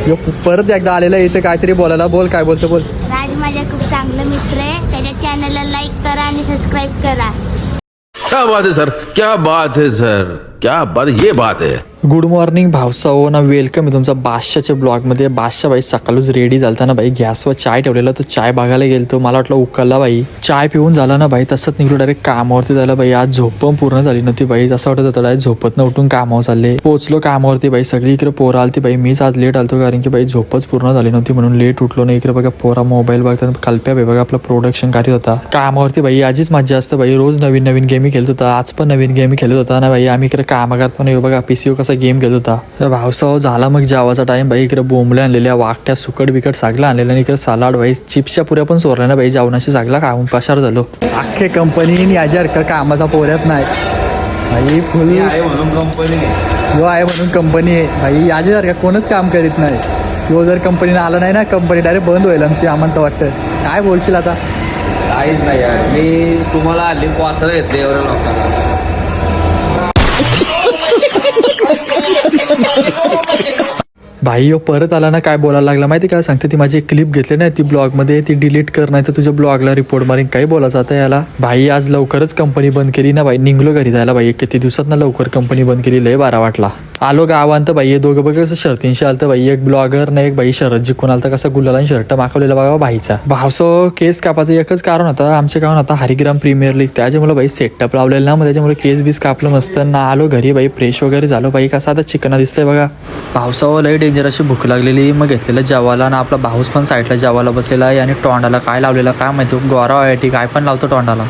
यो परत एकदा आलेला इथे काहीतरी बोलायला. बोल, काय बोलतो बोल. राज माझा खूप चांगला मित्र आहे. त्याच्या चॅनलला लाईक करा आणि सबस्क्राईब करा. क्या बात है सर, क्या बात है सर, क्या बात, ये बात है. गुड मॉर्निंग भावसाओ ना, वेलकम आहे तुमचा बादशाच्या ब्लॉगमध्ये. बादशाह भाई सकाळच रेडी झालता ना भाई, गॅसवर चाय ठेवलेला, तर चाय बघायला गेलतो. मला वाटलं उकळला भाई. चाय पिऊन झाला ना भाई, तसंच निघलो डायरेक्ट कामावरती झालं भाई. आज झोप पण पूर्ण झाली नव्हती भाई, तसं वाटत होतं डायरेक्ट झोपत न उठून कामावर चालले. पोहोचलो कामावरती भाई, सगळी इकडे पोरं आलती भाई. मीच आज लेट आलतो कारण की भाई झोपच पूर्ण झाली नव्हती म्हणून लेट उठलो नाही. इकडे बघा पोरा मोबाईल बघतात, कल्प्या भाई बघा आपला प्रोडक्शन करीत होता कामावरती भाई. आजच मजा असतं भाई, रोज नवीन नवीन गेम खेळत होता. आज पण नवीन गेम खेळत होता ना भाई. आम्ही इकडे काम करतो ना, बघा पीसीओ कसा गेम खेळत होता. भावसाव झाला मग जेवाचा टाइम भाई. इकडे बोंबल्या आणलेल्या, वाकट्या, सुकट बिकट सागला आणलेल्या आणि इकडे सलाड भाई, चिप्सच्या पुऱ्या पण सोरल्या ना भाई. जेवणाशी सागला खाऊन पसार झालो. अख्खे कंपनी याच्यासारखं कामाचा पोऱ्यात नाही भाई. फुल आहे म्हणून कंपनी जो आहे म्हणून कंपनी आहे भाई. याच्यासारखं कोणच काम करीत नाही. जो जर कंपनीनं आला नाही ना, कंपनी डायरेक्ट बंद होईल आमची. आम्हाला तर वाटतं. काय बोलशील आता? काहीच नाही यार. मी तुम्हाला हल्ली वासाला घेतले एवढ्या लोकांना. भाई यो परत आला ना, काय बोलायला लागला माहिती काय सांगते. ती माझी एक क्लिप घेतली ना ती ब्लॉगमध्ये, ती डिलीट कर नाही तर तुझ्या ब्लॉगला रिपोर्ट मारीन. काही बोलायचं आता याला. भाई आज लवकरच कंपनी बंद केली ना भाई. निघलो घरी जायला भाई. किती दिवसात ना लवकर कंपनी बंद केली, लय बारा वाटला. आलो गावांत भाई. हे दोघं बघ कसं शर्तींशी आलतं भाई. एक ब्लॉगर ना एक भाई शरद जिंकून आलता, कसा गुलाला शर्ट माखवलेला बघा भाईचा. भावसो केस कापाचं एकच कारण होतं आमच्या गावात आता हरिग्राम प्रीमियर लीग, त्याच्यामुळे भाई सेटअप लावलेलं ना, मग त्याच्यामुळे केस बीस कापलं मस्त ना. आलो घरी भाई, फ्रेश वगैरे झालो भाई. कसा आता चिकना दिसतंय बघा. भावसाव लय डेंजर अशी भूक लागलेली. मग घेतलेलं जेवायला ना, आपला भाऊस पण साईडला जेवायला बसलेला आहे आणि तोंडाला काय लावलेला काय माहिती, गोरा आहे काय पण लावतो तोंडाला.